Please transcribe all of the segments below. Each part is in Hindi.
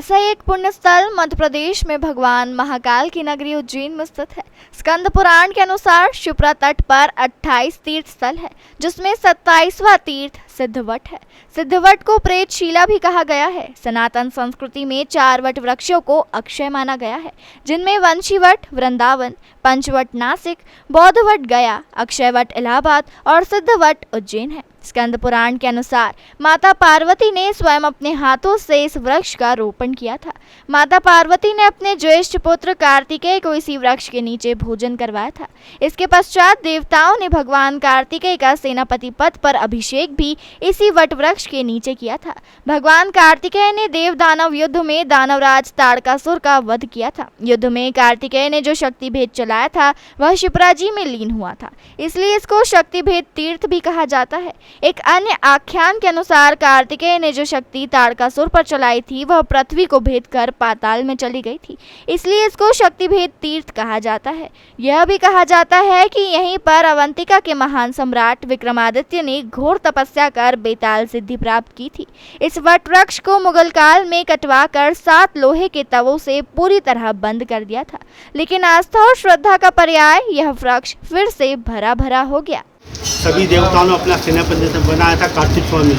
ऐसा ही एक पुण्य स्थल मध्य प्रदेश में भगवान महाकाल की नगरी उज्जैन में स्थित है। स्कंद पुराण के अनुसार शिप्रा तट पर 28 तीर्थ स्थल है, जिसमें 27वां तीर्थ सिद्धवट है। सिद्धवट को प्रेतशिला भी कहा गया है। सनातन संस्कृति में 4 वट वृक्षों को अक्षय माना गया है, जिनमें वंशीवट वृंदावन, पंचवट नासिक, बौद्धवट गया, अक्षयवट इलाहाबाद और सिद्धवट उज्जैन है। स्कंद पुराण के अनुसार माता पार्वती ने स्वयं अपने हाथों से इस वृक्ष का रोपण किया था। माता पार्वती ने अपने ज्येष्ठ पुत्र कार्तिकेय को इसी वृक्ष के नीचे भोजन करवाया था। इसके पश्चात देवताओं ने भगवान कार्तिकेय का सेनापति पद पर अभिषेक भी इसी वट वृक्ष के नीचे किया था। भगवान कार्तिकेय ने देव दानव युद्ध में दानवराज ताड़कासुर का वध किया था। युद्ध में कार्तिकेय ने जो शक्ति भेद चलाया था वह शिप्रा जी में लीन हुआ था, इसलिए इसको शक्ति भेद तीर्थ भी कहा जाता है। एक अन्य आख्यान के अनुसार कार्तिकेय ने जो शक्ति ताड़कासुर पर चलाई थी वह पृथ्वी को भेद कर पाताल में चली गई थी, इसलिए इसको शक्ति भेद तीर्थ कहा जाता है। यह भी कहा जाता है कि यहीं पर अवंतिका के महान सम्राट विक्रमादित्य ने घोर तपस्या कर बेताल सिद्धि प्राप्त की थी। इस वट वृक्ष को मुगल काल में कटवा कर 7 लोहे के तवों से पूरी तरह बंद कर दिया था, लेकिन आस्था और श्रद्धा का पर्याय यह वृक्ष फिर से भरा भरा हो गया। सभी देवताओं ने अपना सेनापति बनाया था कार्तिक स्वामी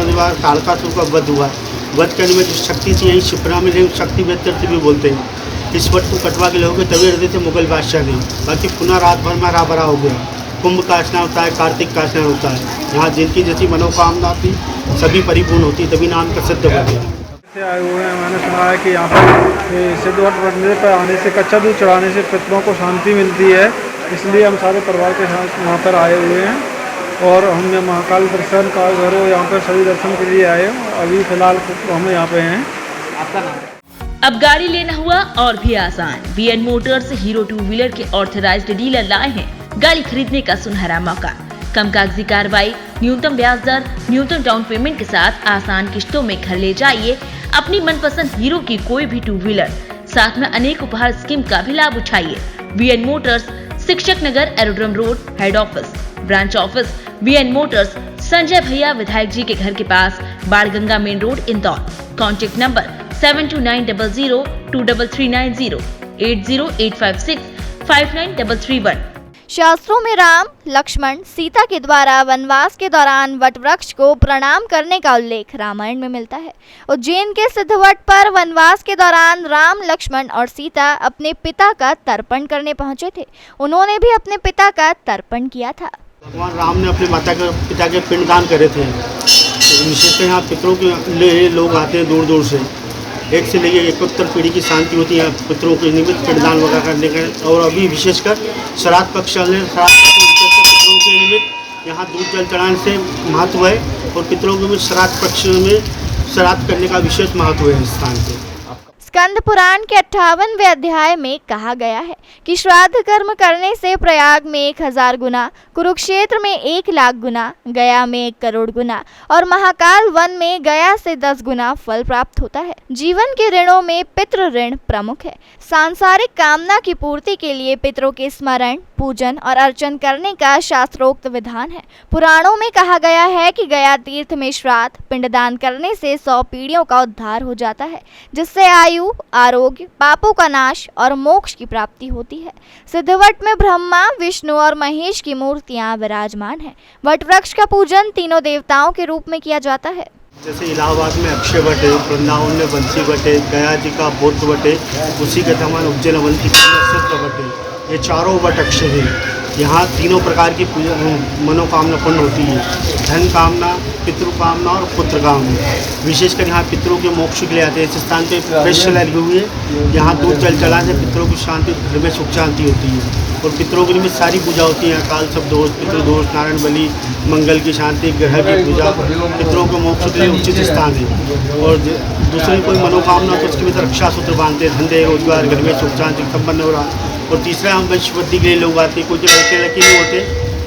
के बाद ताड़कासुर का वध हुआ। वध करने में जो शक्ति थी यही शिप्रा में शक्ति भेद तीर्थ भी बोलते हैं। इस वट को कटवा के लोगों तभी रहते थे मुगल बादशाह ने, बाकी पुनः रात भर में हरा भरा हो गया। कुंभ का स्नान होता है, कार्तिक का स्नान होता है। यहाँ जिनकी जैसी मनोकामना थी सभी परिपूर्ण होती, तभी नाम प्रसिद्ध हो गया। आए हुए हैं, मैंने सुना है कि यहाँ पर सिद्धवट मंदिर पर आने से कच्चा दूध चढ़ाने से पितरों को शांति मिलती है, इसलिए हम सारे परिवार के साथ यहाँ पर आए हुए हैं और हमने महाकाल दर्शन का घर यहाँ पर सभी दर्शन के लिए आए। अभी फिलहाल हम यहाँ पे हैं। आपका नाम? अब गाड़ी लेना हुआ और भी आसान। VN मोटर्स हीरो 2 व्हीलर के ऑथराइज्ड डीलर लाए हैं गाड़ी खरीदने का सुनहरा मौका। कम कागजी कार्रवाई, न्यूनतम ब्याज दर, न्यूनतम डाउन पेमेंट के साथ आसान किश्तों में घर ले जाइए अपनी मनपसंद हीरो की कोई भी 2 व्हीलर। साथ में अनेक उपहार स्कीम का भी लाभ उठाइए। VN motors, Shikshak Nagar, aerodrome road, head office. Branch office VN motors, Sanjay भैया विधायक जी के घर के पास, Banganga main road, Indore. Contact number 7290023390, 8085659331। शास्त्रों में राम, लक्ष्मण, सीता के द्वारा वनवास के दौरान वट वृक्ष को प्रणाम करने का उल्लेख रामायण में मिलता है। उज्जैन के सिद्धवट पर वनवास के दौरान राम, लक्ष्मण और सीता अपने पिता का तर्पण करने पहुंचे थे। उन्होंने भी अपने पिता का तर्पण किया था। भगवान राम ने अपने पिता के पिंडदान करे थे। विशेषकर यहाँ पितरों के लिए लोग आते हैं दूर दूर से, एक से लेकर 71 पीढ़ी की शांति होती है पितरों के निमित्त पिंडदान वगैरह करने का। और अभी विशेषकर श्राद्ध पक्ष चल रहे, पितरों के निमित्त यहाँ दूध जल चढ़ाने से महत्व है और पितरों के निमित्त श्राद्ध पक्ष में श्राद्ध करने का विशेष महत्व है इस स्थान पे। स्कंद पुराण के 58वें अध्याय में कहा गया है कि श्राद्ध कर्म करने से प्रयाग में 1000 गुना, कुरुक्षेत्र में 1 लाख गुना, गया में 1 करोड़ गुना और महाकाल वन में गया से 10 गुना फल प्राप्त होता है। जीवन के ऋणों में पितृ ऋण प्रमुख है। सांसारिक कामना की पूर्ति के लिए पितरों के स्मरण, पूजन और अर्चन करने का शास्त्रोक्त विधान है। पुराणों में कहा गया है कि गया तीर्थ में श्राद्ध पिंडदान करने से 100 पीढ़ियों का उद्धार हो जाता है, जिससे आयु, आरोग्य, पापों का नाश और मोक्ष की प्राप्ति होती है। सिद्धवट में ब्रह्मा, विष्णु और महेश की मूर्तियां विराजमान हैं। वट वृक्ष का पूजन तीनों देवताओं के रूप में किया जाता है। जैसे इलाहाबाद में अक्षय वट है, वृंदावन में बंसी वट है, गया जी का बौद्ध वट है, उसी के समान उज्जैन अवंतिका में सिद्ध वट है। ये चारों वट अक्षय है। यहाँ तीनों प्रकार की मनोकामना पूर्ण होती है, धन कामना, पितृ कामना और पुत्र कामना। विशेषकर यहाँ पितरों के मोक्ष के लिए आते हैं। इस स्थान पे प्रेक्षालय लगी हुई है। यहाँ दूध जल चढ़ाने से पितरों की शांति, घर में सुख शांति होती है और पितरों के लिए सारी पूजा होती है। अकाल सब दोष, पितृदोष, नारायण बलि, मंगल की शांति, ग्रह की पूजा, पितरों के मोक्ष के लिए उचित स्थान है। और दूसरी कोई मनोकामना तो उसके भीतर रक्षा सूत्र बांधते हैं, धंधे, रोजगार, घर में सुख शांति संपन्न हो रहा। और तीसरा हम वंशवृद्धि के लिए लोग आते हैं, कुछ लड़के नहीं होते,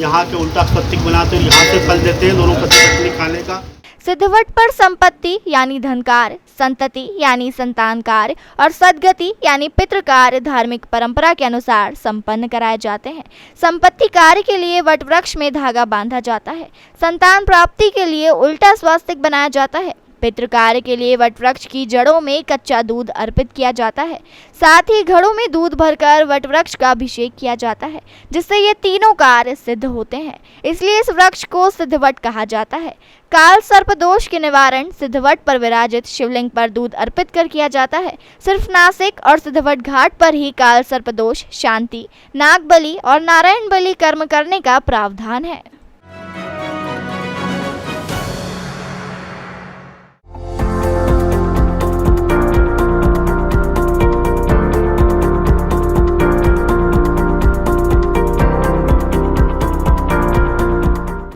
यहाँ के उल्टा प्रतीक बनाते और यहाँ से फल देते हैं दोनों पति पत्नी खाने का। सिद्धवट पर संपत्ति यानी धनकार, संतति यानी संतान कार्य और सद्गति यानी पितृ कार्य धार्मिक परंपरा के अनुसार संपन्न कराए जाते हैं। संपत्ति कार्य के लिए वट वृक्ष में धागा बांधा जाता है। संतान प्राप्ति के लिए उल्टा स्वास्तिक बनाया जाता है। पितृ कार्य के लिए वट वृक्ष की जड़ों में कच्चा दूध अर्पित किया जाता है। साथ ही घड़ों में दूध भरकर वट वृक्ष का अभिषेक किया जाता है, जिससे ये तीनों कार्य सिद्ध होते हैं। इसलिए इस वृक्ष को सिद्धवट कहा जाता है। काल सर्प दोष के निवारण सिद्धवट पर विराजित शिवलिंग पर दूध अर्पित कर किया जाता है। सिर्फ नासिक और सिद्धवट घाट पर ही काल सर्प दोष शांति, नाग बलि और नारायण बलि कर्म करने का प्रावधान है।